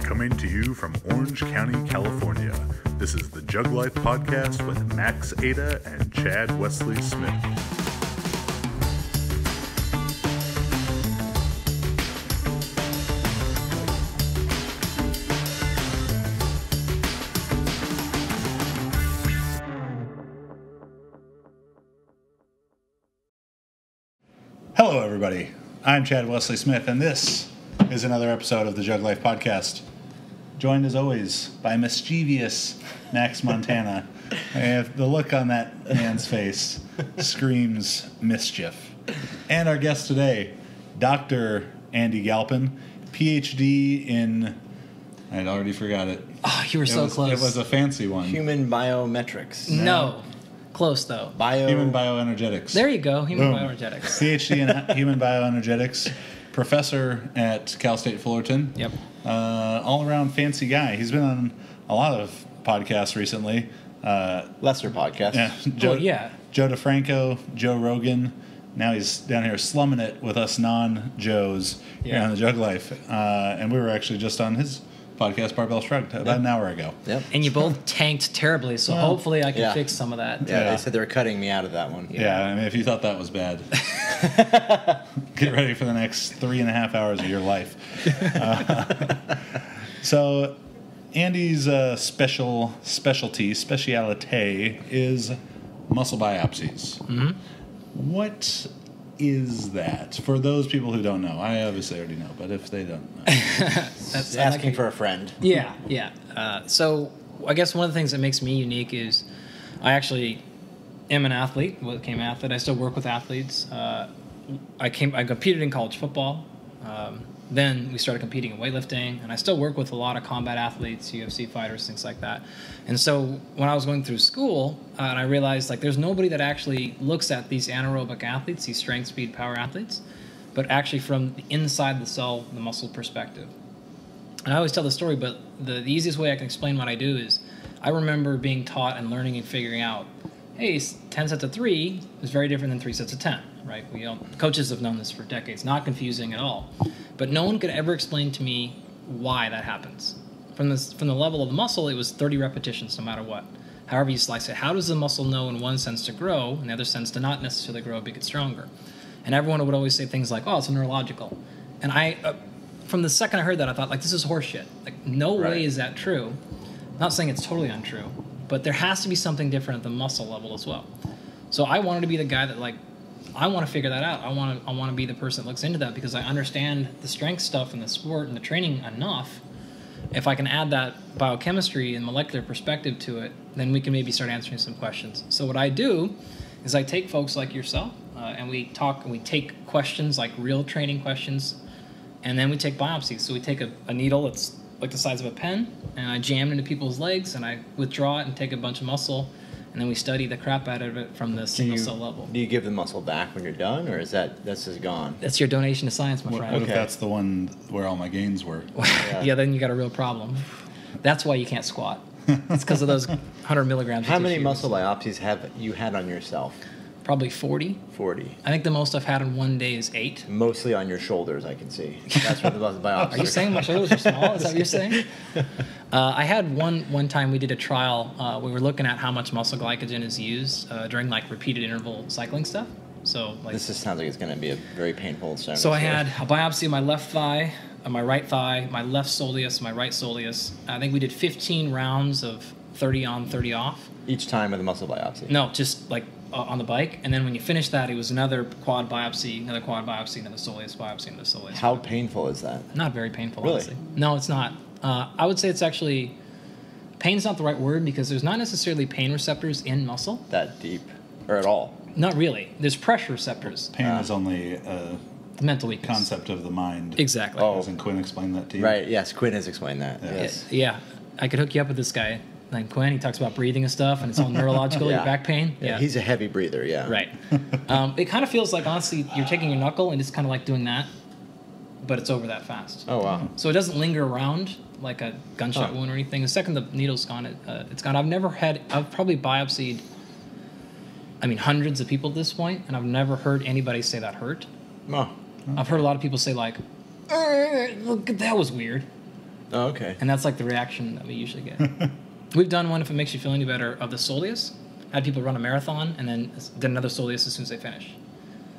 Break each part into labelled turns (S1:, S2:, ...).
S1: Coming to you from Orange County, California, this is the JuggLife podcast with Max Ada and Chad Wesley Smith.
S2: Hello, everybody. I'm Chad Wesley Smith, and this is another episode of the JuggLife podcast. Joined, as always, by mischievous Max Montana. The look on that man's face screams mischief. And our guest today, Dr. Andy Galpin, PhD in... I'd already forgot it.
S3: Oh, you were so close.
S2: It was a fancy one.
S4: Human biometrics.
S3: No. Close, though.
S2: Human bioenergetics.
S3: There you go, human bioenergetics.
S2: PhD in human bioenergetics, professor at Cal State Fullerton.
S3: Yep.
S2: All-around fancy guy. He's been on a lot of podcasts recently.
S4: Lesser podcasts.
S2: Yeah, Joe DeFranco, Joe Rogan. Now he's down here slumming it with us non-Joes here on the JuggLife. And we were actually just on his podcast, Barbell Shrugged, about an hour ago.
S3: Yep. And you both tanked terribly, so hopefully I can fix some of that.
S4: Yeah, they said they were cutting me out of that one.
S2: Yeah, I mean, if you thought that was bad, get ready for the next 3.5 hours of your life. So Andy's specialty is muscle biopsies. Mm-hmm. What is that for those people who don't know? I obviously already know, but if they don't know,
S4: that's asking for a friend.
S3: Yeah. So I guess one of the things that makes me unique is I actually am an athlete. Became an athlete. I still work with athletes. I competed in college football. Then we started competing in weightlifting, and I still work with a lot of combat athletes, UFC fighters, things like that. And so when I was going through school, and I realized there's nobody that actually looks at these anaerobic athletes, these strength, speed, power athletes, but actually from the inside the cell, the muscle perspective. And I always tell the story, but the easiest way I can explain what I do is I remember being taught and learning and figuring out, hey, 10 sets of 3 is very different than 3 sets of 10, right? Coaches have known this for decades, not confusing at all. But no one could ever explain to me why that happens. From the level of the muscle, it was 30 repetitions no matter what. However you slice it, how does the muscle know in one sense to grow, in the other sense to not necessarily grow but get stronger? And everyone would always say things like, oh, it's neurological. And I, from the second I heard that, I thought, this is horseshit. No way is that true. I'm not saying it's totally untrue, but there has to be something different at the muscle level as well. So I wanted to be the guy that, I want to figure that out. I want to be the person that looks into that because I understand the strength stuff and the sport and the training enough. If I can add that biochemistry and molecular perspective to it, then we can maybe start answering some questions. So what I do is I take folks like yourself and we talk and we take questions like real training questions, and then we take biopsies. So we take a needle that's like the size of a pen, and I jam it into people's legs, and I withdraw it and take a bunch of muscle, and then we study the crap out of it from the single cell level.
S4: Do you give the muscle back when you're done, or that's just gone?
S3: That's your donation to science, my friend.
S2: What if that's the one where all my gains were?
S3: Yeah, then you got a real problem. That's why you can't squat. It's because of those 100 milligrams.
S4: How many muscle biopsies have you had on yourself?
S3: Probably 40.
S4: 40.
S3: I think the most I've had in one day is 8.
S4: Mostly on your shoulders, I can see. That's where the biopsies
S3: are you saying my shoulders are small? Is that what you're saying? I had one time we did a trial. We were looking at how much muscle glycogen is used during repeated interval cycling stuff. So
S4: this just sounds like it's going to be a very painful experiment.
S3: So I had a biopsy of my left thigh, my right thigh, my left soleus, my right soleus. I think we did 15 rounds of 30 on, 30 off.
S4: Each time with a muscle biopsy?
S3: No, just on the bike. And then when you finish that, it was another quad biopsy, another soleus biopsy, another soleus.
S4: How painful is that?
S3: Not very painful,
S4: really?
S3: Honestly. No, it's not. I would say it's actually... Pain's not the right word because there's not necessarily pain receptors in muscle.
S4: That deep? Or at all?
S3: Not really. There's pressure receptors.
S2: Pain is only
S3: mental weakness.
S2: Concept of the mind.
S3: Exactly.
S2: Oh, hasn't Quinn explained that to you?
S4: Right, yes, Quinn has explained that.
S2: Yeah.
S4: Yes.
S3: Yeah. I could hook you up with this guy named Quinn. He talks about breathing and stuff, and it's all neurological, your back pain.
S4: Yeah, he's a heavy breather,
S3: Right. It kind of feels like, honestly, you're taking your knuckle and it's kind of doing that, but it's over that fast.
S4: Oh, wow.
S3: So it doesn't linger around like a gunshot wound or anything. The second the needle's gone, it's gone. I've probably biopsied, hundreds of people at this point, and I've never heard anybody say that hurt.
S4: Oh.
S3: I've heard a lot of people say, that was weird.
S4: Oh, okay.
S3: And that's like the reaction that we usually get. We've done one, if it makes you feel any better, of the soleus. Had people run a marathon and then did another soleus as soon as they finish.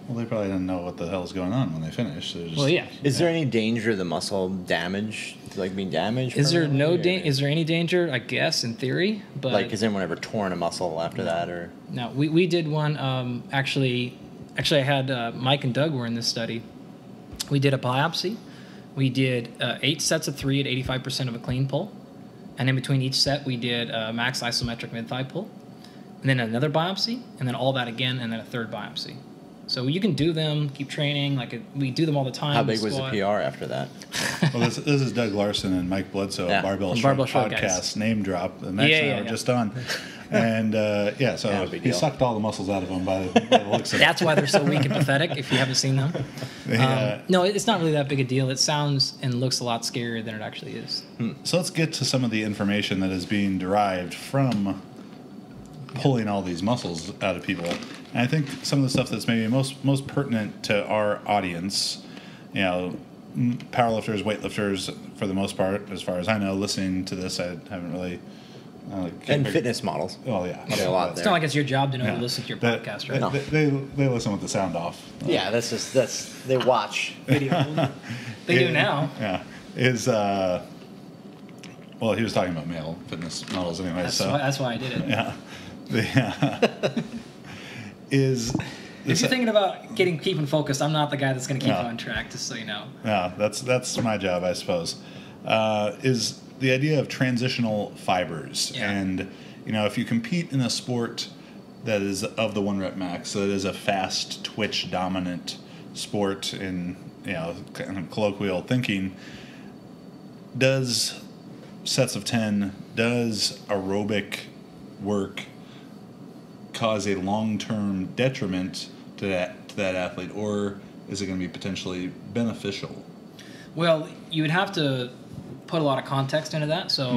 S2: Well, they probably didn't know what the hell's going on when they finish. Just,
S3: Well, yeah.
S4: Is there any danger of the muscle damage, like being damaged?
S3: Is there
S4: permanently, or-
S3: is there any danger? I guess in theory, but
S4: Like, has anyone ever torn a muscle after that, or?
S3: no. We did one. Actually, I had Mike and Doug were in this study. We did a biopsy. We did 8 sets of 3 at 85% of a clean pull, and in between each set we did a max isometric mid thigh pull, and then another biopsy, and then all that again, and then a third biopsy. So you can do them, keep training. We do them all the time.
S4: How big was the PR after that?
S2: Well, this is Doug Larson and Mike Bledsoe,
S4: Yeah.
S2: Barbell
S3: Barbell
S2: Shred
S3: Shred
S2: podcast,
S3: guys.
S2: name drop. The Max and I were just on. And, so
S4: Yeah, big
S2: he
S4: deal.
S2: sucked all the muscles out of them by the looks of it.
S3: That's why they're so weak and pathetic. If you haven't seen them, no, it's not really that big a deal. It sounds and looks a lot scarier than it actually is.
S2: So let's get to some of the information that is being derived from pulling all these muscles out of people. And I think some of the stuff that's maybe most pertinent to our audience, powerlifters, weightlifters, for the most part, as far as I know, listening to this, I haven't really.
S4: And fitness models.
S2: Oh yeah,
S4: There's a lot
S3: It's
S4: there.
S3: not like it's your job to know
S2: Yeah.
S3: to listen to your
S2: That-
S3: podcast, right?
S4: No.
S2: They listen with the sound off.
S4: Yeah, they watch.
S3: Video. They do now.
S2: Yeah, well, he was talking about male fitness models anyway.
S3: That's why I did it.
S2: Yeah.
S3: If you're thinking about keeping focused, I'm not the guy that's going to keep
S2: No.
S3: you on track, just so you know.
S2: Yeah, that's my job, I suppose. Is the idea of transitional fibers,
S3: Yeah.
S2: and if you compete in a sport that is of the 1 rep max, so it is a fast twitch dominant sport in kind of colloquial thinking, does sets of 10, does aerobic work cause a long-term detriment to that athlete, or is it going to be potentially beneficial?
S3: Well, you would have to put a lot of context into that. So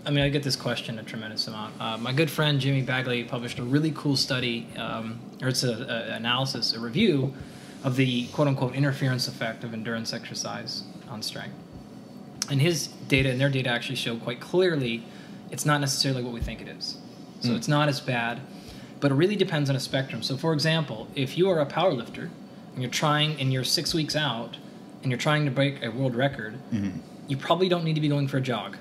S3: I get this question a tremendous amount. My good friend Jimmy Bagley published a really cool study, or it's a review of the quote-unquote interference effect of endurance exercise on strength. And his data and their data actually show quite clearly it's not necessarily what we think it is. So it's not as bad, but it really depends on a spectrum. So for example, if you are a powerlifter and you're 6 weeks out and you're trying to break a world record, you probably don't need to be going for a jog.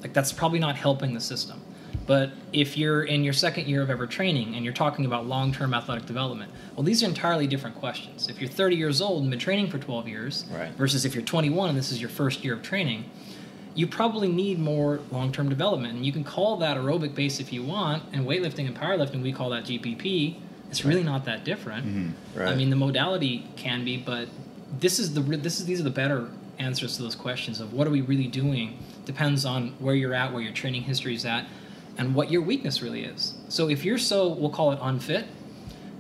S3: Like, that's probably not helping the system. But if you're in your second year of ever training and you're talking about long-term athletic development, well, these are entirely different questions. If you're 30 years old and been training for 12 years,
S4: Right.
S3: versus if you're 21 and this is your first year of training, you probably need more long-term development. And you can call that aerobic base if you want, and weightlifting and powerlifting, we call that GPP. It's really not that different.
S4: Right.
S3: I mean, the modality can be, but these are the better answers to those questions of what are we really doing depends on where you're at, where your training history is at, and what your weakness really is. So if you're so, we'll call it unfit,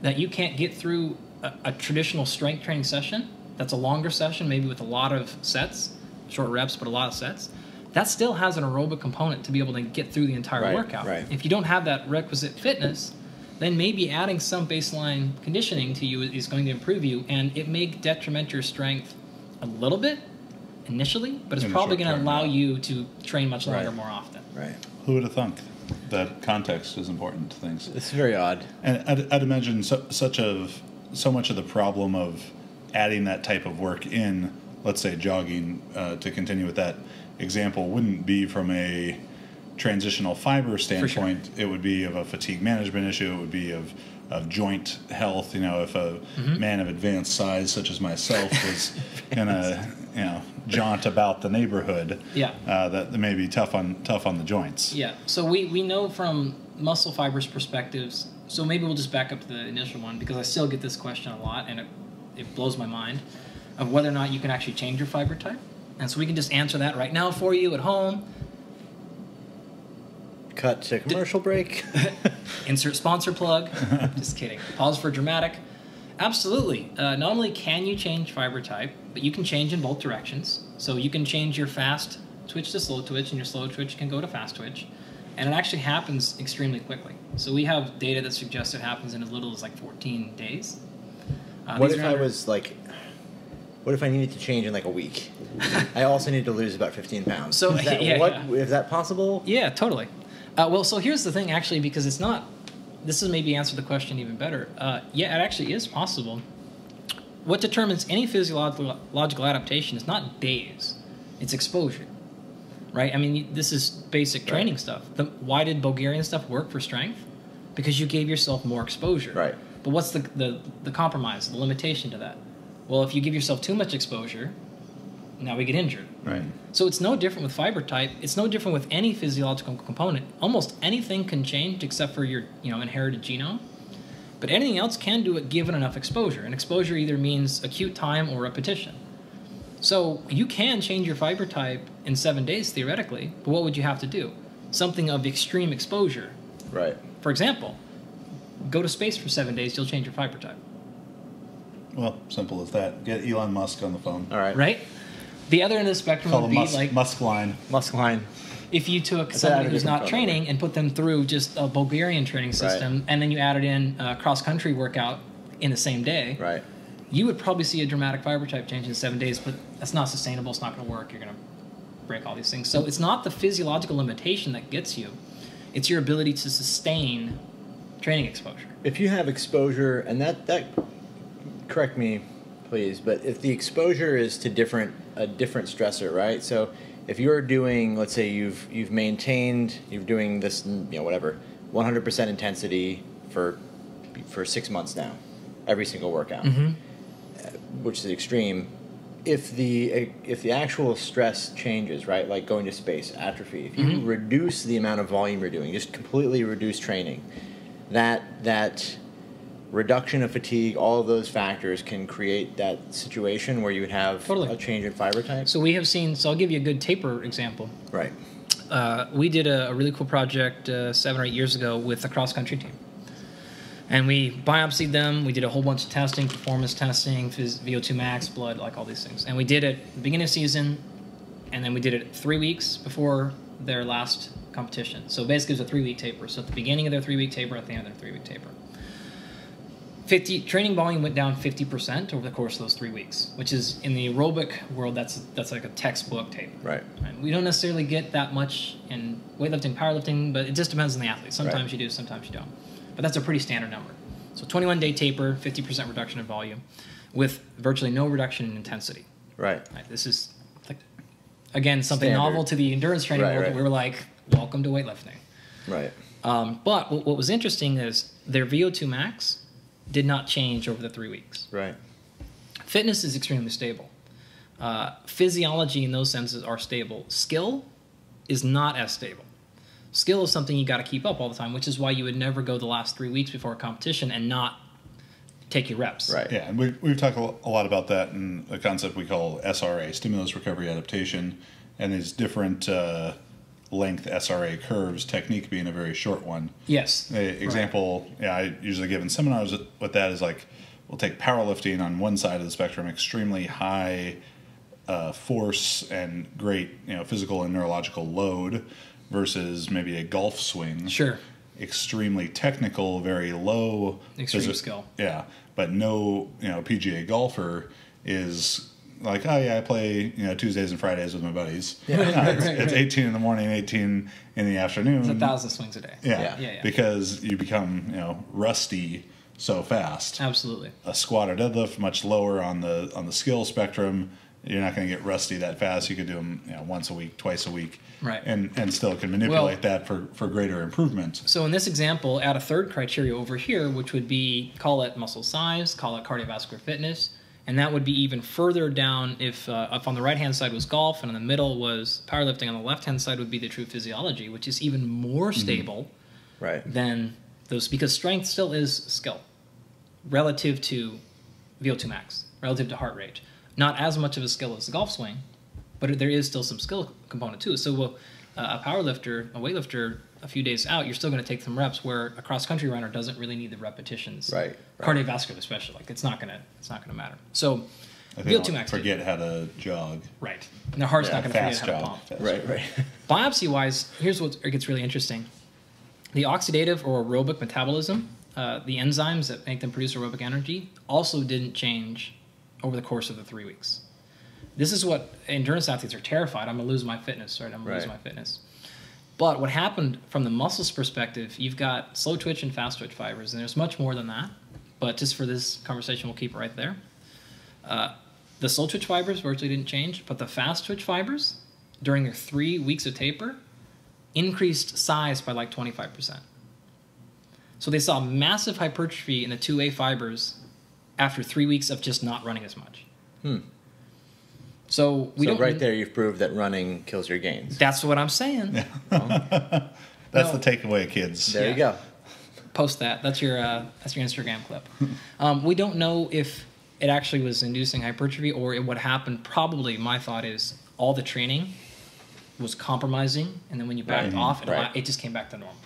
S3: that you can't get through a traditional strength training session, that's a longer session, maybe with a lot of sets, short reps, but a lot of sets, that still has an aerobic component to be able to get through the entire workout.
S4: Right.
S3: If you don't have that requisite fitness, then maybe adding some baseline conditioning to you is going to improve you, and it may detriment your strength a little bit initially, but it's
S2: In the
S3: probably
S2: short
S3: going to
S2: term,
S3: allow
S2: yeah.
S3: you to train much longer,
S4: Right.
S3: more often.
S4: Right.
S2: Who would have thunk that context is important to things?
S4: It's very odd.
S2: And I'd imagine so much of the problem of adding that type of work in, let's say jogging, to continue with that example, wouldn't be from a transitional fiber standpoint. It would be of a fatigue management issue. It would be of joint health. If a man of advanced size such as myself was gonna jaunt about the neighborhood, that may be tough on the joints.
S3: Yeah. So we know from muscle fibers perspectives. So maybe we'll just back up to the initial one, because I still get this question a lot, and it blows my mind, of whether or not you can actually change your fiber type. And so we can just answer that right now for you at home.
S4: Cut to commercial break.
S3: Insert sponsor plug. Just kidding. Pause for dramatic. Absolutely. Not only can you change fiber type, but you can change in both directions. So you can change your fast twitch to slow twitch, and your slow twitch can go to fast twitch. And it actually happens extremely quickly. So we have data that suggests it happens in as little as like 14 days.
S4: What
S3: These
S4: if
S3: are
S4: I
S3: under-
S4: was like, what if I needed to change in like a week? I also need to lose about 15 pounds.
S3: So
S4: is that, is that possible?
S3: Yeah, totally. Well, so here's the thing, actually, because it's not. This is maybe answer the question even better. Yeah, it actually is possible. What determines any physiological adaptation is not days; it's exposure, right? I mean, this is basic training stuff. Why did Bulgarian stuff work for strength? Because you gave yourself more exposure.
S4: Right.
S3: But what's the compromise, the limitation to that? Well, if you give yourself too much exposure, now we get injured.
S2: Right.
S3: So it's no different with fiber type. It's no different with any physiological component. Almost anything can change except for your inherited genome. But anything else can do it given enough exposure. And exposure either means acute time or repetition. So you can change your fiber type in 7 days theoretically, but what would you have to do? Something of extreme exposure.
S4: Right.
S3: For example, go to space for 7 days, you'll change your fiber type.
S2: Well, simple as that. Get Elon Musk on the phone.
S4: All right.
S3: Right? The other end of the spectrum
S2: Call
S3: would
S2: the
S3: be like
S2: Musk line.
S4: Musk line.
S3: if you took
S4: It's
S3: somebody
S4: a
S3: who's
S4: different
S3: not
S4: program.
S3: training and put them through just a Bulgarian training system, and then you added in a cross-country workout in the same day,
S4: Right.
S3: you would probably see a dramatic fiber type change in 7 days, but that's not sustainable. It's not going to work. You're going to break all these things. So it's not the physiological limitation that gets you. It's your ability to sustain training exposure.
S4: If you have exposure, and that correct me, please, but if the exposure is to a different stressor, right? So if you're doing, let's say you're doing this, whatever, 100% intensity for 6 months now, every single workout, which is extreme. If the actual stress changes, right, like going to space, atrophy, if you reduce the amount of volume you're doing, just completely reduce training, that reduction of fatigue, all of those factors can create that situation where you would have
S3: Totally.
S4: a change in fiber type.
S3: So we have seen, so I'll give you a good taper example.
S4: Right.
S3: We did a really cool project 7 or 8 years ago with a cross-country team. And we biopsied them. We did a whole bunch of testing, performance testing, VO2 max, blood, like all these things. And we did it at the beginning of the season, and then we did it 3 weeks before their last competition. So basically it was a 3-week taper. So at the beginning of their 3-week taper, at the end of their 3-week taper. Training volume went down 50% over the course of those 3 weeks, which is, in the aerobic world, that's like a textbook taper.
S4: Right.
S3: We don't necessarily get that much in weightlifting, powerlifting, but it just depends on the athlete. Sometimes you do, sometimes you don't. But that's a pretty standard number. So 21-day taper, 50% reduction in volume, with virtually no reduction in intensity.
S4: Right.
S3: This is, again, something
S4: Standard.
S3: novel to the endurance training world.
S4: Right.
S3: We were like, welcome to weightlifting.
S4: Right.
S3: But what was interesting is their VO2 max did not change over the 3 weeks.
S4: Right.
S3: Fitness is extremely stable. Physiology in those senses are stable. Skill is not as stable. Skill is something you got to keep up all the time, which is why you would never go the last 3 weeks before a competition and not take your reps.
S4: Right.
S2: Yeah, and we've talked a lot about that in a concept we call SRA, Stimulus Recovery Adaptation, and these different length SRA curves, technique being a very short one.
S3: Yes.
S2: Example, I usually give in seminars with that is like, we'll take powerlifting on one side of the spectrum, extremely high force and great physical and neurological load, versus maybe a golf swing.
S3: Sure.
S2: Extremely technical, very low.
S3: Extreme skill.
S2: Yeah, but no, PGA golfer is like, oh yeah, I play, Tuesdays and Fridays with my buddies. Yeah. It's 18 in the morning, 18 in the afternoon.
S3: It's 1,000 swings a day.
S2: Yeah. Because you become, rusty so fast.
S3: Absolutely.
S2: A squat or deadlift, much lower on the skill spectrum. You're not going to get rusty that fast. You could do them, once a week, twice a week,
S3: right?
S2: And still can manipulate that for greater improvement. So
S3: in this example, add a third criteria over here, which would be, call it muscle size, call it cardiovascular fitness, and that would be even further down if on the right-hand side was golf, and in the middle was powerlifting. On the left-hand side would be the true physiology, which is even more stable,
S4: right,
S3: than those, because strength still is skill relative to VO2 max, relative to heart rate. Not as much of a skill as the golf swing, but there is still some skill component to it. So a powerlifter, a weightlifter, a few days out, you're still going to take some reps, where a cross-country runner doesn't really need the repetitions.
S4: Right.
S3: Cardiovascular especially, it's not going to matter. So
S2: VO2 max. Forget how to jog.
S3: Right. And their heart's not going to forget how to
S2: jog.
S3: pump.
S4: Right.
S3: Biopsy-wise, here's what gets really interesting. The oxidative or aerobic metabolism, the enzymes that make them produce aerobic energy, also didn't change over the course of the 3 weeks. This is what endurance athletes are terrified. I'm going to lose my fitness, right? I'm going to lose my fitness. But what happened from the muscles perspective, you've got slow twitch and fast twitch fibers, and there's much more than that. But just for this conversation, we'll keep it right there. The slow twitch fibers virtually didn't change, but the fast twitch fibers, during their 3 weeks of taper, increased size by like 25%. So they saw massive hypertrophy in the 2A fibers after 3 weeks of just not running as much. So
S4: right there, you've proved that running kills your gains.
S3: That's what I'm saying.
S2: Yeah. That's the takeaway, kids.
S4: There you go.
S3: Post that. That's your Instagram clip. We don't know if it actually was inducing hypertrophy or what happened. Probably, my thought is all the training was compromising, and then when you backed off, it just came back to normal.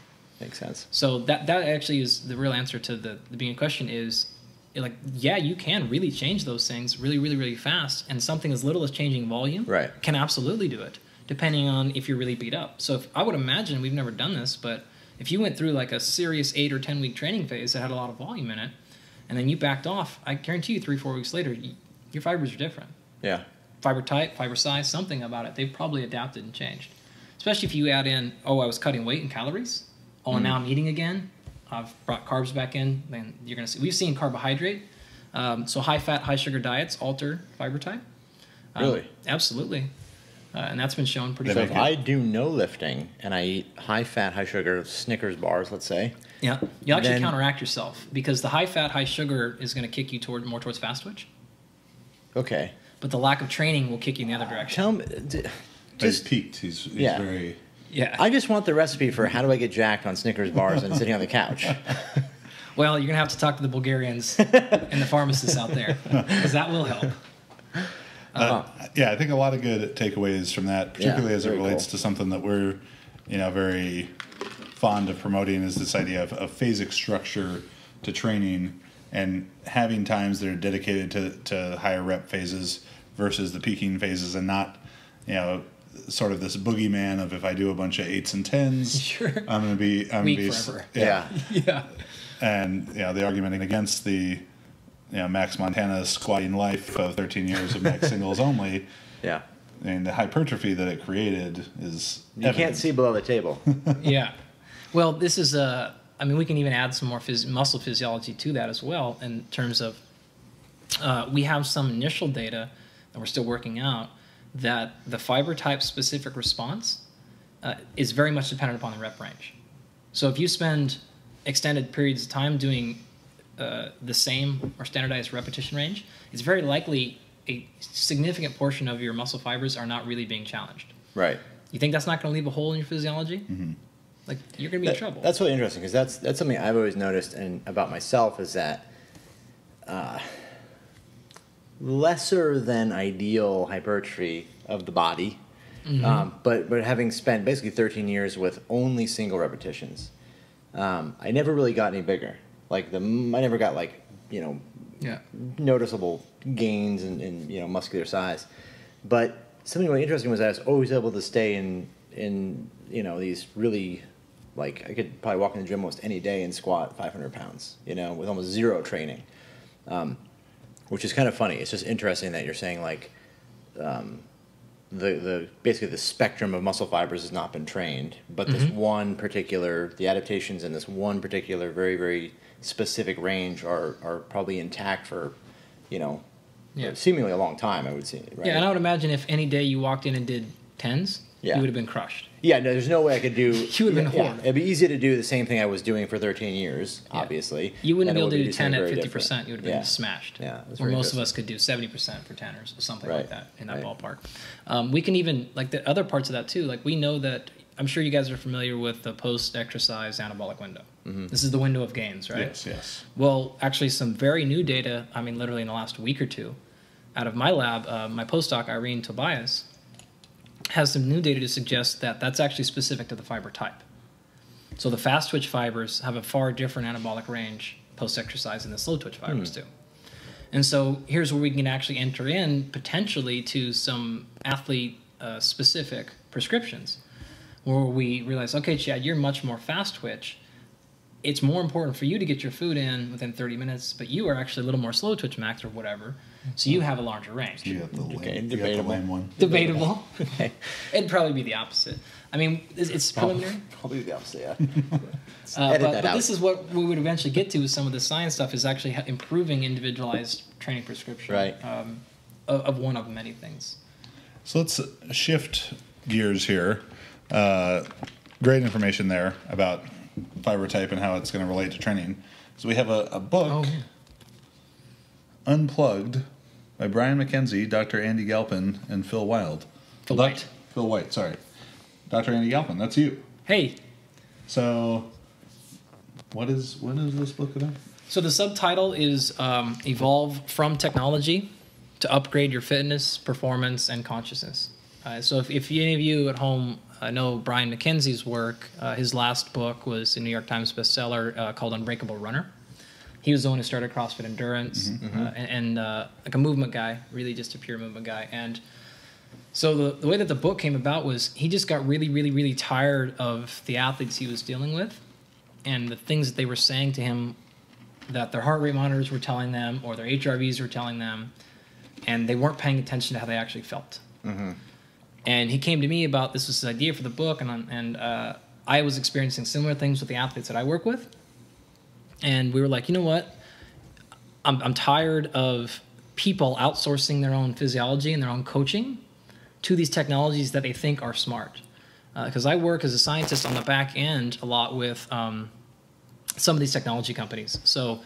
S4: Makes sense.
S3: So that actually is the real answer to the beginning question is, like, yeah, you can really change those things really, really, really fast, and something as little as changing volume can absolutely do it, depending on if you're really beat up. So I would imagine, we've never done this, but if you went through like a serious 8 or 10 week training phase that had a lot of volume in it, and then you backed off, I guarantee you 3-4 weeks later, your fibers are different.
S4: Yeah.
S3: Fiber type, fiber size, something about it. They've probably adapted and changed. Especially if you add in, I was cutting weight and calories. And now I'm eating again. I've brought carbs back in. Then you're going to see. We've seen carbohydrate. So high-fat, high-sugar diets alter fiber type.
S4: Really?
S3: Absolutely. And that's been shown pretty
S4: So
S3: well.
S4: if I do no lifting and I eat high-fat, high-sugar Snickers bars, let's say.
S3: Yeah. You actually counteract yourself because the high-fat, high-sugar is going to kick you more towards fast twitch.
S4: Okay.
S3: But the lack of training will kick you in the other direction.
S4: Tell me...
S2: He's peaked. He's very...
S3: Yeah.
S4: I just want the recipe for how do I get jacked on Snickers bars and sitting on the couch.
S3: Well, you're going to have to talk to the Bulgarians and the pharmacists out there, because that will help.
S2: Yeah, I think a lot of good takeaways from that, particularly as it relates to something that we're, very fond of promoting, is this idea of phasic structure to training and having times that are dedicated to higher rep phases versus the peaking phases, and not, sort of this boogeyman of if I do a bunch of 8s and 10s, I'm going to be
S3: forever.
S4: Yeah.
S2: And the argument against the Max Montana squatting life of 13 years of max singles only.
S4: Yeah.
S2: And the hypertrophy that it created is
S4: you can't see below the table.
S3: Yeah. Well, this is we can even add some more muscle physiology to that as well, in terms of we have some initial data that we're still working out that the fiber type specific response is very much dependent upon the rep range. So if you spend extended periods of time doing the same or standardized repetition range, it's very likely a significant portion of your muscle fibers are not really being challenged.
S4: Right.
S3: You think that's not going to leave a hole in your physiology?
S2: Mm-hmm.
S3: Like, you're going to be in trouble.
S4: That's really interesting, because that's something I've always noticed and about myself, is that lesser than ideal hypertrophy of the body, but having spent basically 13 years with only single repetitions, I never really got any bigger. I never got noticeable gains in muscular size. But something really interesting was that I was always able to stay in these really, I could probably walk in the gym almost any day and squat 500 pounds, with almost zero training. Which is kind of funny. It's just interesting that you're saying basically the spectrum of muscle fibers has not been trained, but this one particular, the adaptations in this one particular very, very specific range are probably intact for, seemingly a long time, I would say. Right?
S3: Yeah, and I would imagine if any day you walked in and did 10s, you would have been crushed.
S4: Yeah, no, there's no way I could do...
S3: You would have been horrible.
S4: It'd be easy to do the same thing I was doing for 13 years, obviously.
S3: You wouldn't be able to do 10 at 50%. You would have been smashed.
S4: Yeah, that's
S3: or
S4: very
S3: most of us could do 70% for 10ers or something like that, in that
S4: Right.
S3: ballpark. We can even, the other parts of that too, we know that, I'm sure you guys are familiar with the post-exercise anabolic window. Mm-hmm. This is the window of gains, right?
S2: Yes.
S3: Well, actually some very new data, literally in the last week or two, out of my lab, my postdoc, Irene Tobias, has some new data to suggest that that's actually specific to the fiber type. So the fast twitch fibers have a far different anabolic range post-exercise than the slow twitch fibers do. And so here's where we can actually enter in potentially to some athlete-specific prescriptions, where we realize, okay, Chad, you're much more fast twitch. It's more important for you to get your food in within 30 minutes, but you are actually a little more slow twitch max or whatever. So you have a larger range.
S2: You got the lame,
S4: Okay,
S2: you got the
S4: debatable.
S2: lame one.
S3: Debatable.
S4: Okay.
S3: It'd probably be the opposite. I mean, it's preliminary.
S4: Probably the opposite, yeah.
S3: But
S4: that out.
S3: this is what we would eventually get to with some of the science stuff is actually improving individualized training prescription.
S4: Right.
S3: Of one of many things.
S2: So let's shift gears here. Great information there about fiber type and how it's going to relate to training. So we have a book,
S3: Oh, yeah.
S2: Unplugged, by Brian McKenzie, Dr. Andy Galpin, and Phil Wild.
S3: Phil White.
S2: Phil White, sorry. Dr. Andy Galpin, that's you.
S3: Hey,
S2: So what is this book about?
S3: so the subtitle is Evolve from Technology to Upgrade Your Fitness, Performance, and Consciousness. So if any of you at home know Brian McKenzie's work, his last book was a New York Times bestseller called Unbreakable Runner. He was the one who started CrossFit Endurance and like a movement guy, really just a pure movement guy. And so the way that the book came about was he just got really, really, really tired of the athletes he was dealing with and the things that they were saying to him that their heart rate monitors were telling them or their HRVs were telling them, and they weren't paying attention to how they actually felt. And he came to me about this was his idea for the book, and I was experiencing similar things with the athletes that I work with. And we were like, you know what? I'm tired of people outsourcing their own physiology and their own coaching to these technologies that they think are smart. Because I work as a scientist on the back end a lot with some of these technology companies. So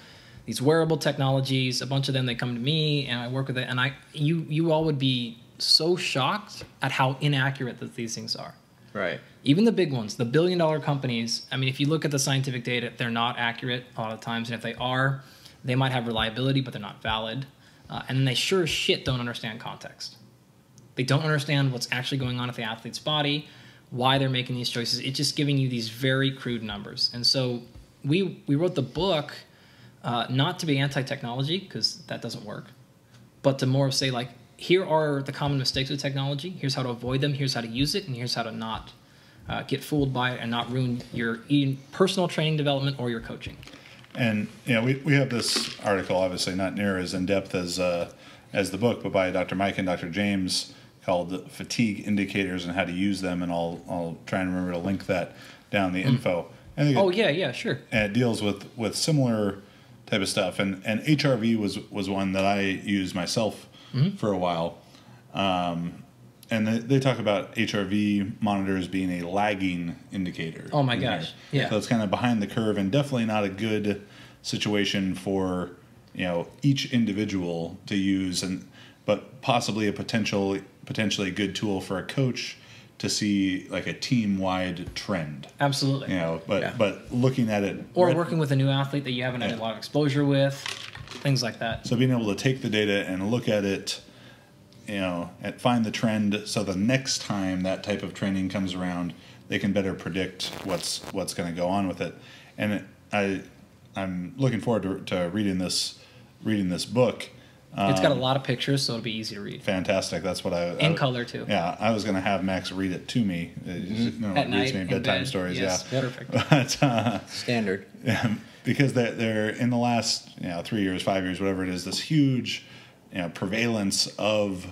S3: these wearable technologies, a bunch of them, they come to me and I work with it. And you all would be so shocked at how inaccurate that these things are.
S4: Right.
S3: Even the big ones, the billion-dollar companies, I mean, if you look at the scientific data, they're not accurate a lot of times. And if they are, they might have reliability, but they're not valid. And they sure as shit don't understand context. They don't understand what's actually going on with the athlete's body, why they're making these choices. It's just giving you these very crude numbers. And so we wrote the book not to be anti-technology, because that doesn't work, but to more say, like, here are the common mistakes with technology. Here's how to avoid them. Here's how to use it. And here's how to not get fooled by it and not ruin your personal training development or your coaching.
S2: And we have this article, obviously not near as in depth as the book, but by Dr. Mike and Dr. James, called "Fatigue Indicators and How to Use Them," and I'll try and remember to link that down the info. I think
S3: Sure.
S2: And it deals with similar type of stuff, and HRV was one that I used myself for a while, and they talk about HRV monitors being a lagging indicator.
S3: Oh my gosh, yeah.
S2: So it's kind of behind the curve, and definitely not a good situation for each individual to use, but possibly a potentially good tool for a coach to see like a team-wide trend.
S3: Absolutely.
S2: But looking at it,
S3: or working with a new athlete that you haven't had a lot of exposure with, things like that.
S2: So being able to take the data and look at it, and find the trend, so the next time that type of training comes around, they can better predict what's going to go on with it. And I'm looking forward to reading this book.
S3: It's got a lot of pictures, so it'll be easy to read.
S2: Fantastic. That's what
S3: and color too.
S2: Yeah, I was going to have Max read it to me.
S3: At night,
S2: me bedtime stories.
S3: Yes,
S2: yeah,
S3: perfect.
S2: But,
S4: Standard.
S2: Because they're in the last 3 years, 5 years, whatever it is, this huge prevalence of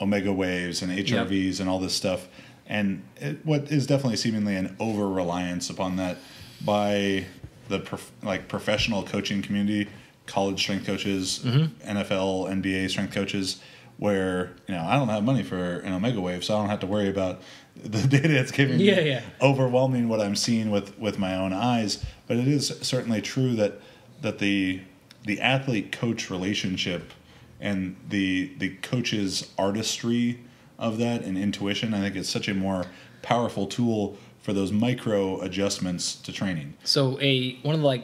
S2: omega waves and HRVs and all this stuff, and what is definitely seemingly an over reliance upon that by the professional coaching community. College strength coaches, NFL, NBA strength coaches, where I don't have money for an omega wave, so I don't have to worry about the data it's giving me overwhelming what I'm seeing with my own eyes. But it is certainly true that the athlete coach relationship and the coach's artistry of that and intuition, I think it's such a more powerful tool for those micro adjustments to training.
S3: So one of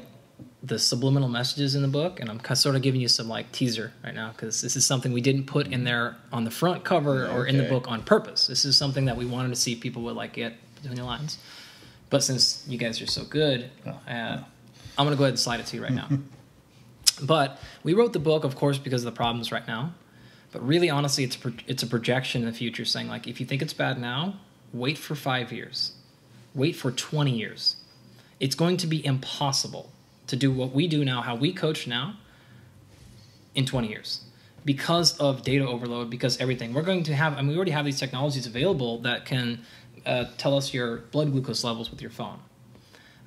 S3: the subliminal messages in the book, and I'm sort of giving you some teaser right now because this is something we didn't put in there on the front cover or in the book on purpose. This is something that we wanted to see people would get between the lines. But since you guys are so good, I'm going to go ahead and slide it to you right now. But we wrote the book, of course, because of the problems right now. But really, honestly, it's a projection in the future saying, if you think it's bad now, wait for 5 years. Wait for 20 years. It's going to be impossible to do what we do now, how we coach now, in 20 years. because of data overload, because everything. We're going to have, I mean, we already have these technologies available that can tell us your blood glucose levels with your phone.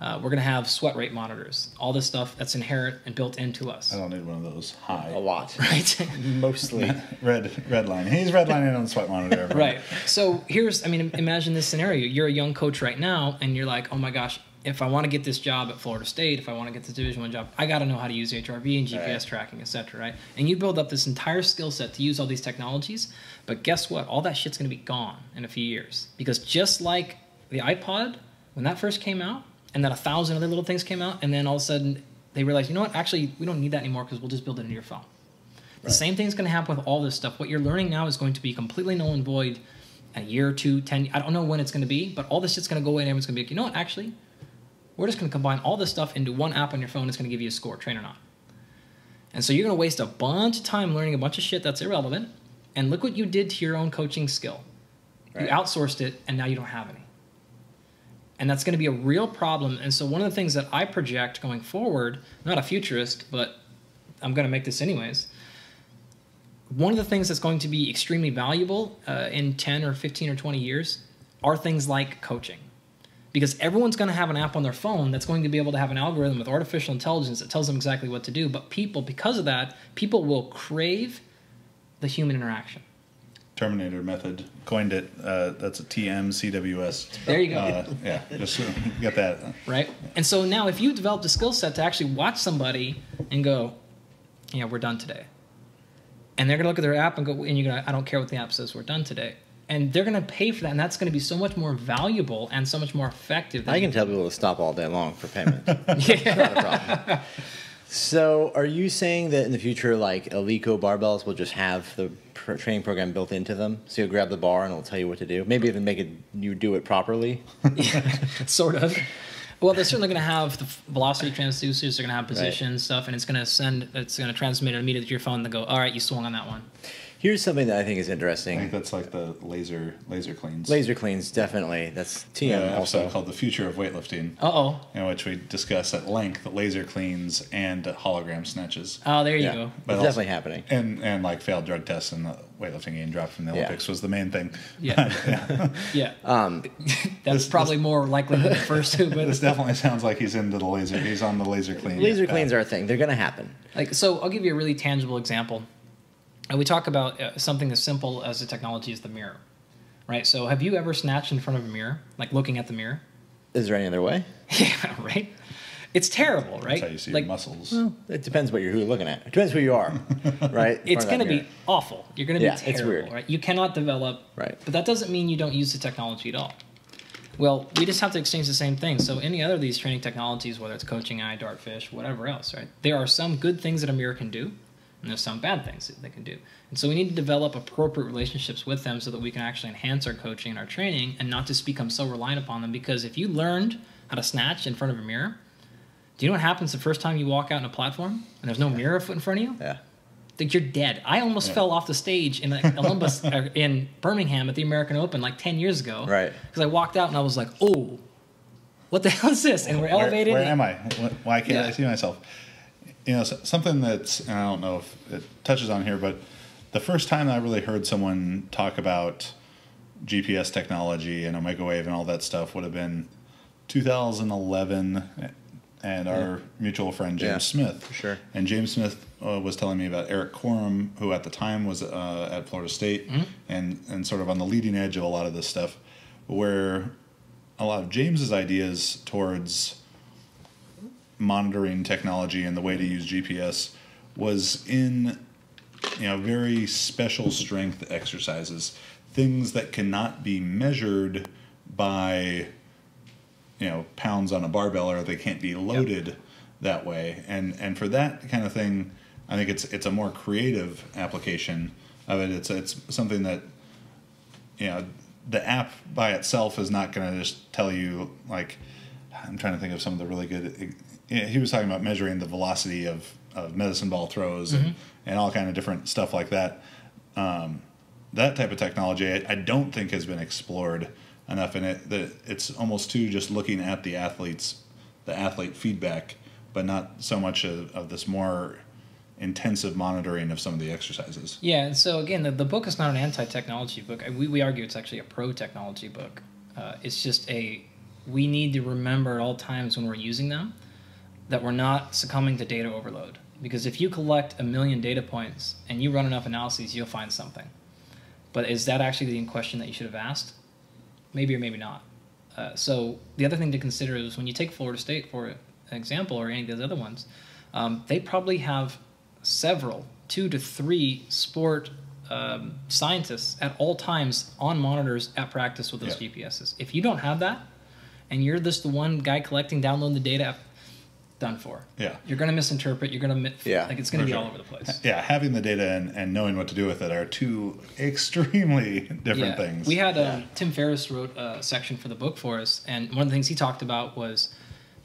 S3: We're going to have sweat rate monitors, all this stuff that's inherent and built into us.
S2: I don't need one of those. High.
S4: A lot.
S3: Right?
S4: Mostly.
S2: Redline. He's redlining on the sweat monitor. Everyone.
S3: Right. So here's, I mean, imagine this scenario. You're a young coach right now, and you're like, oh my gosh, if I want to get this job at Florida State, if I want to get this Division I job, I got to know how to use HRV and GPS tracking, et cetera, right? And you build up this entire skill set to use all these technologies, but guess what? All that shit's going to be gone in a few years. Because just like the iPod, when that first came out, and then 1,000 other little things came out, and then all of a sudden they realized, you know what? Actually, we don't need that anymore because we'll just build it into your phone. The same thing's going to happen with all this stuff. What you're learning now is going to be completely null and void a year or two, 10. I don't know when it's going to be, but all this shit's going to go away, and everyone's going to be like, you know what? Actually, we're just going to combine all this stuff into one app on your phone. It's going to give you a score, train or not. And so you're going to waste a bunch of time learning a bunch of shit that's irrelevant. And look what you did to your own coaching skill. You outsourced it, and now you don't have any. And that's going to be a real problem. And so one of the things that I project going forward, not a futurist, but I'm going to make this anyways, one of the things that's going to be extremely valuable in 10 or 15 or 20 years are things like coaching. Because everyone's going to have an app on their phone that's going to be able to have an algorithm with artificial intelligence that tells them exactly what to do. But people, because of that, people will crave the human interaction.
S2: Terminator method coined it. That's a TMCWS.
S3: There you go.
S2: Yeah, just get that.
S3: Right? And so now if you developed a skill set to actually watch somebody and go, yeah, we're done today. And they're going to look at their app and go, and you're going to, I don't care what the app says, we're done today. And they're going to pay for that, and that's going to be so much more valuable and so much more effective.
S4: I can tell people to stop all day long for payment. It's not a problem. So are you saying that in the future, like Alico barbells will just have the training program built into them? So you'll grab the bar and it'll tell you what to do? Maybe even make it you do it properly?
S3: Sort of. Well, they're certainly going to have the velocity transducers. They're going to have position stuff, and it's going to transmit it immediately to your phone and go, all right, you swung on that one.
S4: Here's something that I think is interesting.
S2: I think that's like the laser cleans.
S4: Laser cleans, definitely. That's TM also.
S2: Called The Future of Weightlifting.
S3: Uh-oh.
S2: In which we discuss at length laser cleans and hologram snatches.
S3: Oh, there you go.
S2: But
S4: it's definitely happening.
S2: And like failed drug tests and the weightlifting getting dropped from the Olympics was the main thing.
S3: Yeah. Yeah. That's probably more likely than the first two. But
S2: this definitely sounds like he's into the laser. He's on the laser clean.
S4: Laser cleans are a thing. They're going to happen.
S3: So I'll give you a really tangible example. We talk about something as simple as the technology as the mirror, right? So have you ever snatched in front of a mirror, like looking at the mirror?
S4: Is there any other way?
S3: Yeah, right? It's terrible, right?
S2: That's how you see
S3: like,
S2: your muscles.
S4: Well, it depends what you're looking at. It depends who you are, right?
S3: It's going to be awful. You're going to be terrible,
S4: it's weird.
S3: Right? You cannot develop,
S4: right?
S3: But that doesn't mean you don't use the technology at all. Well, we just have to exchange the same thing. So any other of these training technologies, whether it's coaching eye, dartfish, whatever else, right? There are some good things that a mirror can do, and there's some bad things that they can do. And so we need to develop appropriate relationships with them so that we can actually enhance our coaching and our training and not just become so reliant upon them. Because if you learned how to snatch in front of a mirror, do you know what happens the first time you walk out on a platform and there's no mirror in front of you?
S4: Yeah.
S3: Like you're dead. I almost fell off the stage in Columbus, in Birmingham at the American Open like 10 years ago.
S4: Right.
S3: Because I walked out and I was like, oh, what the hell is this? And we're elevated.
S2: Where am I? Why can't I see myself? You know, something that's, and I don't know if it touches on here, but the first time I really heard someone talk about GPS technology and Omega Wave and all that stuff would have been 2011 and our mutual friend James Smith.
S4: For sure.
S2: And James Smith was telling me about Eric Quorum, who at the time was at Florida State and sort of on the leading edge of a lot of this stuff, where a lot of James's ideas towards monitoring technology and the way to use GPS was in, very special strength exercises, things that cannot be measured by, pounds on a barbell, or they can't be loaded that way. And for that kind of thing, I think it's a more creative application of it. It's something that, the app by itself is not going to just tell you, like, I'm trying to think of some of the really good. He was talking about measuring the velocity of medicine ball throws and all kind of different stuff like that. That type of technology I don't think has been explored enough in it. That it's almost too just looking at the athlete feedback, but not so much of this more intensive monitoring of some of the exercises.
S3: Yeah, and so again, the book is not an anti-technology book. We argue it's actually a pro-technology book. It's just we need to remember at all times when we're using them that we're not succumbing to data overload. Because if you collect 1 million data points and you run enough analyses, you'll find something. But is that actually the question that you should have asked? Maybe or maybe not. So the other thing to consider is when you take Florida State, for an example, or any of those other ones, they probably have several, 2 to 3 sport scientists at all times on monitors at practice with those GPSs. If you don't have that, and you're just the one guy collecting, downloading the data, done for.
S2: Yeah.
S3: You're going to misinterpret. You're going to like it's going to be all over the place.
S2: Yeah, having the data and knowing what to do with it are two extremely different things.
S3: We had Tim Ferriss wrote a section for the book for us, and one of the things he talked about was,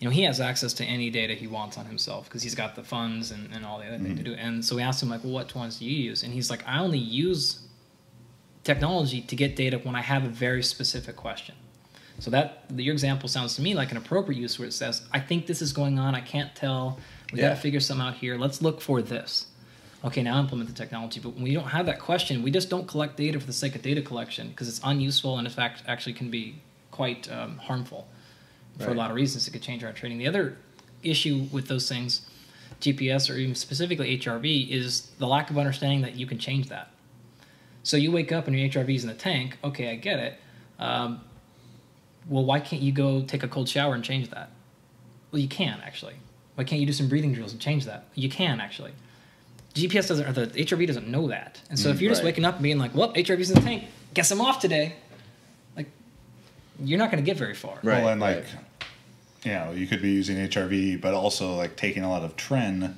S3: he has access to any data he wants on himself because he's got the funds and all the other things to do. And so we asked him, like, well, what ones do you use? And he's like, I only use technology to get data when I have a very specific question. So your example sounds to me like an appropriate use where it says, I think this is going on. I can't tell. We got to figure something out here. Let's look for this. Okay, now implement the technology. But when we don't have that question, we just don't collect data for the sake of data collection because it's unuseful and, in fact, actually can be quite harmful for a lot of reasons. It could change our training. The other issue with those things, GPS or even specifically HRV, is the lack of understanding that you can change that. So you wake up and your HRV is in the tank. Okay, I get it. Well, why can't you go take a cold shower and change that? Well, you can, actually. Why can't you do some breathing drills and change that? You can, actually. GPS doesn't, or the HRV doesn't know that. And so if you're just waking up and being like, well, HRV's in the tank, guess I'm off today, like, you're not going to get very far.
S2: Right. Well, and you could be using HRV, but also like taking a lot of tren,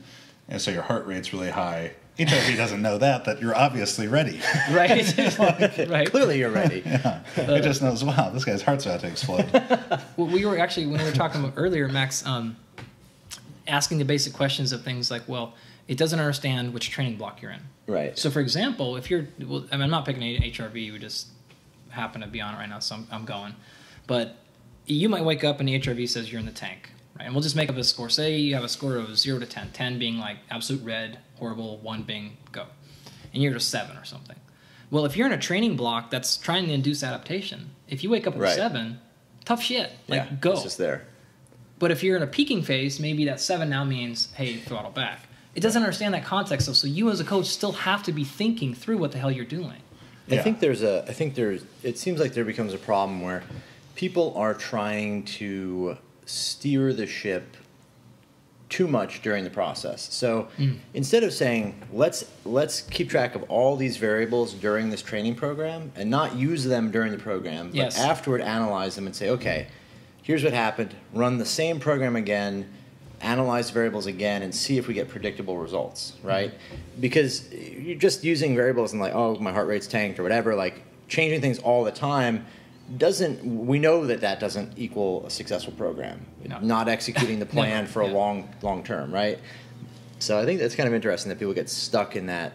S2: and so your heart rate's really high. HRV doesn't know that you're obviously ready.
S3: Right. Right.
S4: Clearly you're ready.
S2: It just knows, wow, this guy's heart's about to explode.
S3: Well, we were actually, when we were talking about earlier, Max, asking the basic questions of things like, well, it doesn't understand which training block you're in.
S4: Right.
S3: So, for example, if you're, I'm not picking HRV, we just happen to be on it right now, so I'm going. But you might wake up and the HRV says you're in the tank. Right, and we'll just make up a score. Say you have a score of 0 to 10, 10 being like absolute red, horrible, 1 being go. And you're at a 7 or something. Well, if you're in a training block that's trying to induce adaptation, if you wake up at a 7, tough shit. Like, go.
S4: It's just there.
S3: But if you're in a peaking phase, maybe that 7 now means, hey, throttle back. It doesn't understand that context, though, so you as a coach still have to be thinking through what the hell you're doing.
S4: I think it seems like there becomes a problem where people are trying to steer the ship too much during the process. So instead of saying, let's keep track of all these variables during this training program and not use them during the program, but afterward analyze them and say, okay, here's what happened, run the same program again, analyze variables again, and see if we get predictable results, right? Because you're just using variables and like, oh, my heart rate's tanked or whatever, like changing things all the time we know that doesn't equal a successful program. No. Not executing the plan for a long term, right? So I think that's kind of interesting that people get stuck in that,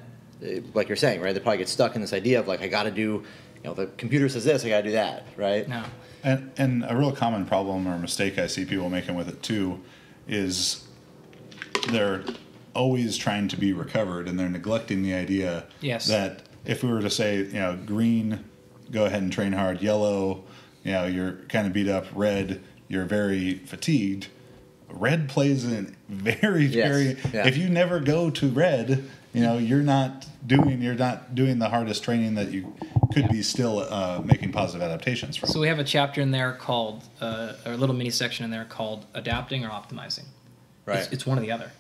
S4: like you're saying, right? They probably get stuck in this idea of like, I got to do, the computer says this, I got to do that, right?
S3: No.
S2: And a real common problem or mistake I see people making with it too is they're always trying to be recovered and they're neglecting the idea that if we were to say, green, go ahead and train hard. Yellow, you're kind of beat up. Red, you're very fatigued. Red plays in very. If you never go to red, you're not doing the hardest training that you could be still making positive adaptations from.
S3: So we have a chapter in there called, or a little mini section in there called adapting or optimizing.
S4: Right.
S3: It's one or the other.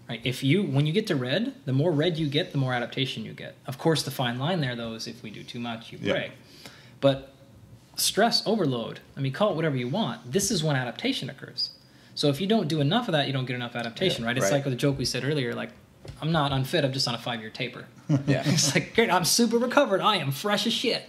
S3: Right. When you get to red, the more red you get, the more adaptation you get. Of course, the fine line there, though, is if we do too much, you break. But stress overload, call it whatever you want, this is when adaptation occurs. So if you don't do enough of that, you don't get enough adaptation, right? It's like the joke we said earlier, like, I'm not unfit, I'm just on a 5-year taper. It's like, great, I'm super recovered, I am fresh as shit.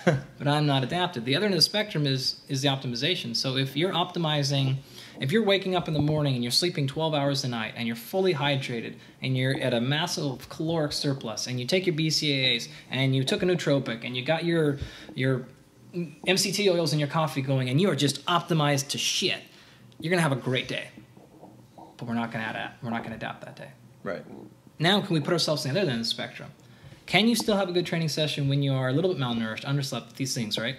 S3: But I'm not adapted. The other end of the spectrum is the optimization. So if you're optimizing, if you're waking up in the morning and you're sleeping 12 hours a night and you're fully hydrated and you're at a massive caloric surplus and you take your BCAAs and you took a nootropic and you got your MCT oils in your coffee going and you are just optimized to shit, you're going to have a great day. But we're not going to adapt that day.
S4: Right.
S3: Now, can we put ourselves on the other end of the spectrum? Can you still have a good training session when you are a little bit malnourished, underslept, these things, right?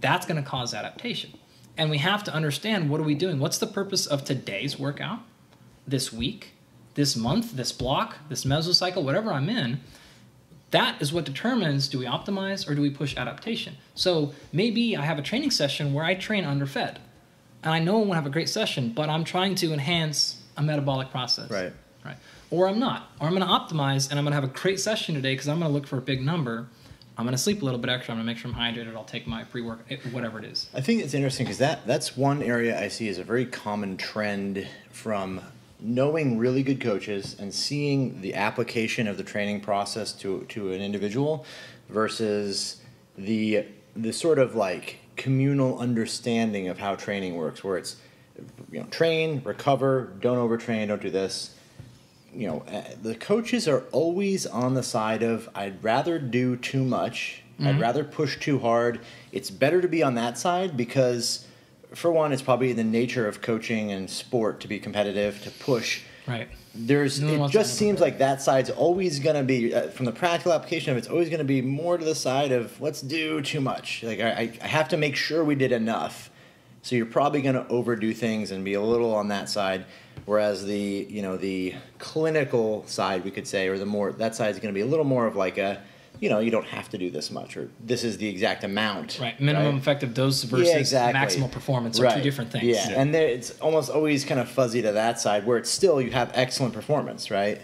S3: That's going to cause adaptation. And we have to understand, what are we doing? What's the purpose of today's workout, this week, this month, this block, this mesocycle, whatever I'm in? That is what determines, do we optimize or do we push adaptation? So maybe I have a training session where I train underfed. And I know I'm going to have a great session, but I'm trying to enhance a metabolic process.
S4: Right.
S3: Or I'm not. Or I'm going to optimize and I'm going to have a great session today because I'm going to look for a big number. I'm going to sleep a little bit extra. I'm going to make sure I'm hydrated. I'll take my pre-workout, whatever it is.
S4: I think it's interesting because that's one area I see as a very common trend from knowing really good coaches and seeing the application of the training process to an individual versus the sort of like communal understanding of how training works, where it's, train, recover, don't overtrain, don't do this. The coaches are always on the side of, I'd rather do too much. I'd rather push too hard. It's better to be on that side because, for one, it's probably the nature of coaching and sport to be competitive, to push.
S3: Right.
S4: It just seems like that side's always going to be, from the practical application of it's always going to be more to the side of, let's do too much. Like, I have to make sure we did enough. So you're probably going to overdo things and be a little on that side. Whereas the clinical side, we could say, or that side is going to be a little more of like a, you don't have to do this much, or this is the exact amount.
S3: Right. Minimum effective dose versus maximal performance are two different things.
S4: Yeah. And it's almost always kind of fuzzy to that side where it's still, you have excellent performance, right?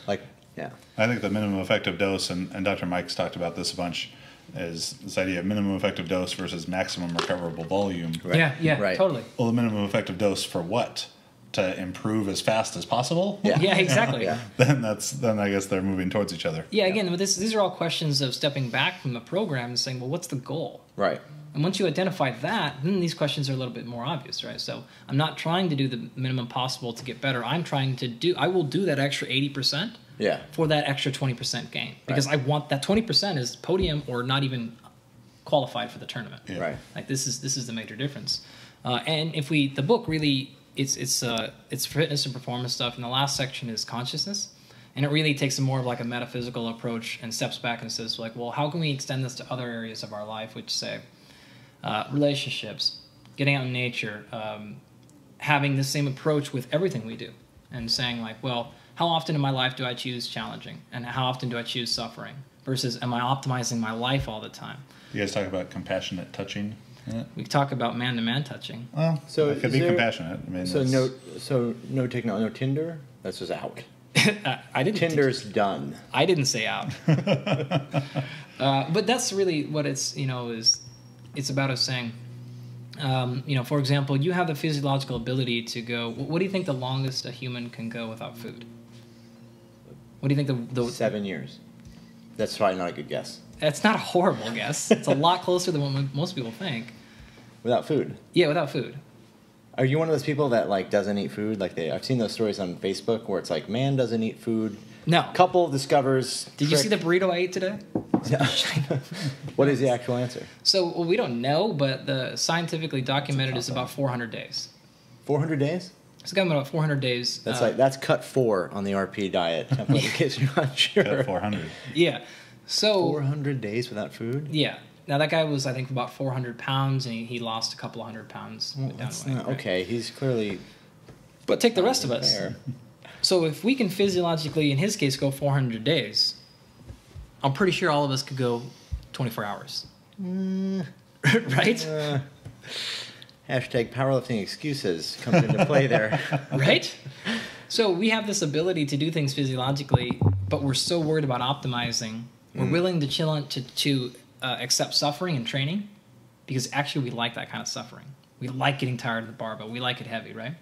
S4: Like, yeah.
S2: I think the minimum effective dose, and Dr. Mike's talked about this a bunch, is this idea of minimum effective dose versus maximum recoverable volume.
S3: Right. Yeah,
S4: right.
S3: Totally.
S2: Well, the minimum effective dose for what? To improve as fast as possible?
S3: Yeah, exactly.
S2: Then I guess they're moving towards each other.
S3: Yeah, again, these are all questions of stepping back from the program and saying, well, what's the goal?
S4: Right.
S3: And once you identify that, then these questions are a little bit more obvious, right? So I'm not trying to do the minimum possible to get better. I will do that extra 80% for that extra 20% gain. Because I want that 20% is podium or not even qualified for the tournament.
S4: Yeah. Right.
S3: Like this is the major difference. And if the book really, it's fitness and performance stuff, and the last section is consciousness. And it really takes more of like a metaphysical approach and steps back and says like, well, how can we extend this to other areas of our life, which say relationships, getting out in nature, having the same approach with everything we do, and saying like, well, how often in my life do I choose challenging, and how often do I choose suffering, versus am I optimizing my life all the time?
S2: You guys talk about compassionate touching. Yeah.
S3: We talk about man-to-man touching.
S2: Well, so it could be compassionate. I mean,
S4: no technology, no Tinder. That's just out.
S3: I didn't.
S4: Tinder's done.
S3: I didn't say out. But that's really what it's it's about us saying. For example, you have the physiological ability to go. What do you think the longest a human can go without food? What do you think the
S4: 7 years? That's probably not a good guess.
S3: That's not a horrible guess. It's a lot closer than what most people think.
S4: Without food?
S3: Yeah, without food.
S4: Are you one of those people that like doesn't eat food? Like I've seen those stories on Facebook where it's like, man doesn't eat food.
S3: No.
S4: Couple discovers.
S3: Did you see the burrito I ate today?
S4: What is the actual answer?
S3: So we don't know, but the scientifically documented is about 400 days.
S4: 400 days?
S3: It's got about 400 days.
S4: That's cut 4 on the RP diet template, in case you're not sure.
S2: Cut 400.
S3: Yeah. So
S4: 400 days without food?
S3: Yeah. Now that guy was, I think, about 400 pounds, and he lost a couple of 100 pounds.
S4: Well, that's not, okay, he's clearly.
S3: But take the rest of us.
S4: Fair. So
S3: if we can physiologically, in his case, go 400 days, I'm pretty sure all of us could go 24 hours. Right?
S4: Hashtag powerlifting excuses comes into play there.
S3: Right? So we have this ability to do things physiologically, but we're so worried about optimizing. We're willing to chill to accept suffering in training, because actually we like that kind of suffering. We like getting tired of the barbell. We like it heavy, right?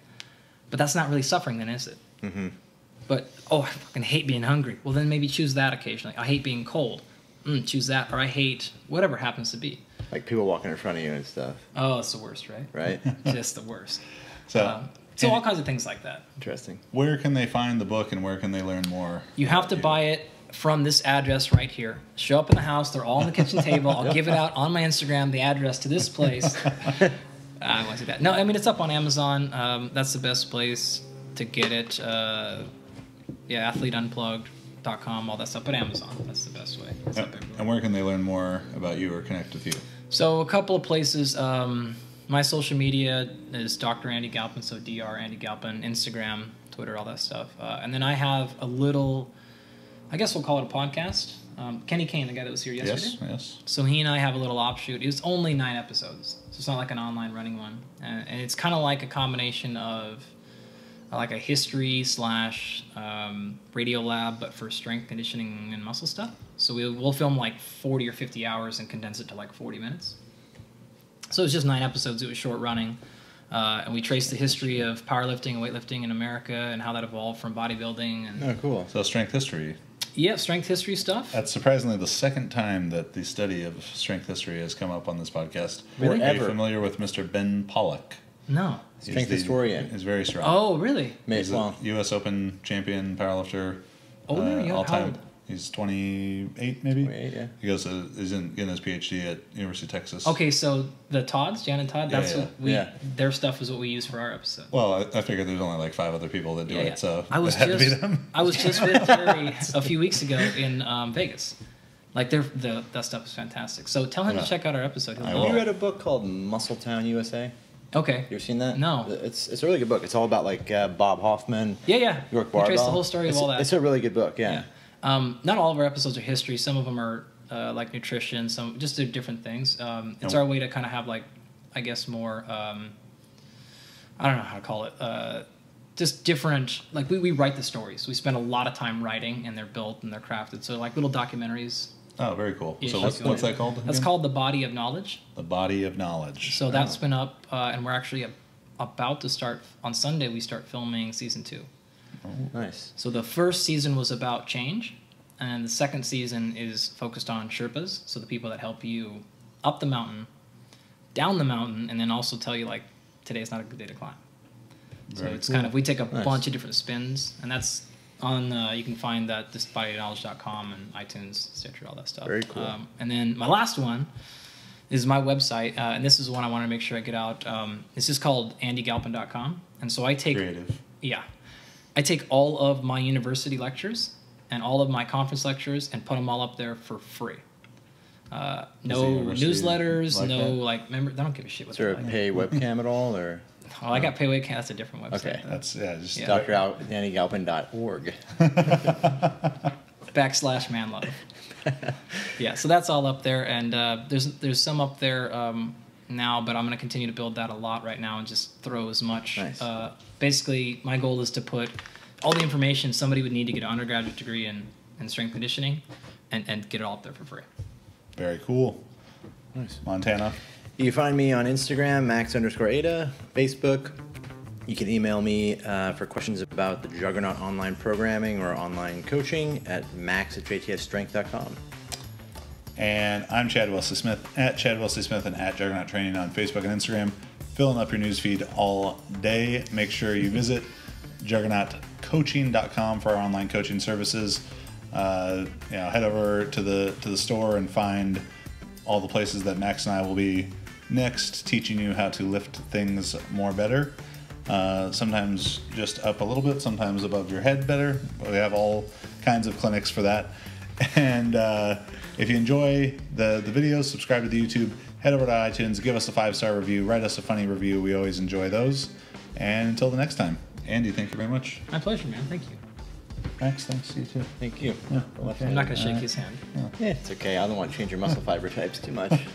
S3: But that's not really suffering then, is it? Mm-hmm. But, I fucking hate being hungry. Well, then maybe choose that occasionally. I hate being cold. Choose that. Or I hate whatever happens to be.
S4: Like people walking in front of you and stuff.
S3: Oh, it's the worst, right?
S4: Right?
S3: Just the worst.
S2: So
S3: all kinds of things like that.
S4: Interesting.
S2: Where can they find the book and where can they learn more?
S3: You have to buy it from this address right here. Show up in the house. They're all on the kitchen table. I'll give it out on my Instagram, the address to this place. I want to do that. No, I mean, it's up on Amazon. That's the best place to get it. Athlete Unplugged. Juggernaut.com, all that stuff, but Amazon, that's the best way. It's up everywhere.
S2: And where can they learn more about you or connect with you?
S3: So a couple of places. My social media is Dr. Andy Galpin, so Dr. Andy Galpin, Instagram, Twitter, all that stuff. And then I have a little, I guess we'll call it a podcast. Kenny Kane, the guy that was here yesterday.
S2: Yes.
S3: So he and I have a little offshoot. It's only 9 episodes, so it's not like an online running one. And it's kind of like a combination of like a history / radio lab, but for strength conditioning and muscle stuff. So we'll film like 40 or 50 hours and condense it to like 40 minutes. So it's just 9 episodes. It was short running. And we trace the history of powerlifting and weightlifting in America and how that evolved from bodybuilding. And
S4: Oh, cool.
S2: So strength history.
S3: yeah, strength history stuff.
S2: That's surprisingly the second time that the study of strength history has come up on this podcast.
S3: Really?
S2: Are you familiar with Mr. Ben Pollock?
S3: No.
S4: Strength historian.
S2: He's very strong.
S3: Oh, really?
S2: He's a
S4: Well,
S2: U.S. Open champion powerlifter.
S3: Oh, really? How
S2: all time.
S3: old?
S2: He's 28, maybe.
S4: 28, yeah.
S2: He goes. He's getting his PhD at University of Texas.
S3: Okay, so the Todds, Jan and Todd,
S2: Yeah,
S3: that's
S2: yeah.
S3: what we.
S4: Yeah.
S3: Their stuff is what we use for our episode.
S2: Well, I figured there's only like 5 other people that do it, so
S3: I was
S2: it had to be
S3: just
S2: them.
S3: I was just with Terry a few weeks ago in Vegas. Like that stuff is fantastic. So tell him
S2: Yeah.
S3: to check out our episode. He'll
S2: I
S3: love
S2: will.
S4: Have
S3: it.
S4: you read a book called Muscletown, USA?
S3: Okay.
S4: You ever seen that?
S3: No.
S4: It's a really good book. It's all about like Bob Hoffman.
S3: Yeah.
S4: York
S3: We
S4: Barbell.
S3: trace the whole story of all that.
S4: It's a really good book. Yeah.
S3: Not all of our episodes are history. Some of them are like nutrition. Some just do different things. It's
S2: Oh.
S3: our way to kind of have like, I guess more. I don't know how to call it. Just different. Like we write the stories. We spend a lot of time writing, and they're built and they're crafted. So like little documentaries.
S2: Oh, very cool.
S3: Yeah,
S2: So
S3: check it
S2: what's
S3: out.
S2: that called?
S3: That's
S2: again?
S3: called The Body of Knowledge.
S2: The Body of Knowledge.
S3: So that's been up, and we're actually about to start on Sunday. We start filming season 2.
S4: Nice.
S3: So the first season was about change, and the second season is focused on Sherpas, so the people that help you up the mountain, down the mountain, and then also tell you like today's not a good day to climb. So
S2: Very
S3: it's
S2: cool.
S3: kind of we take a
S4: Nice.
S3: bunch of different spins, and that's on you can find that just bodyknowledge.com and iTunes, Stitcher, all that stuff.
S4: Very cool.
S3: And then my last one is my website, and this is one I want to make sure I get out. This is called andygalpin.com, and so I take
S2: creative.
S3: I take all of my university lectures and all of my conference lectures and put them all up there for free. No
S2: the university
S3: newsletters,
S2: like
S3: no
S2: that?
S3: like. Remember, I don't give a shit what
S4: Is there a
S3: they're like.
S4: pay webcam at all, or
S3: Oh, I got Payway. That's a different website.
S4: Okay.
S2: That's just
S3: Yeah.
S4: DrDannyGalpin.org?
S3: /manlove. Yeah, so that's all up there, and there's some up there now, but I'm going to continue to build that a lot right now and just throw as much.
S4: Nice.
S3: Basically, my goal is to put all the information somebody would need to get an undergraduate degree in strength conditioning, and get it all up there for free.
S2: very cool.
S4: Nice.
S2: Montana.
S4: You can find me on Instagram, Max_Ada, Facebook. You can email me for questions about the Juggernaut online programming or online coaching at max@jtsstrength.com.
S2: And I'm Chad Wesley Smith at Chad Wesley Smith and at Juggernaut Training on Facebook and Instagram. Filling up your newsfeed all day. Make sure you visit juggernautcoaching.com for our online coaching services. Head over to the store and find all the places that Max and I will be next, teaching you how to lift things more better. Sometimes just up a little bit, sometimes above your head better. We have all kinds of clinics for that. And if you enjoy the videos, subscribe to the YouTube, head over to iTunes, give us a 5-star review, write us a funny review. We always enjoy those. And until the next time, Andy, thank you very much.
S3: My pleasure, man. Thank you.
S2: Max, thanks. You too.
S4: Thank you.
S2: Yeah,
S3: I'm not going to shake his hand.
S4: Yeah, it's okay. I don't want to change your muscle fiber types too much.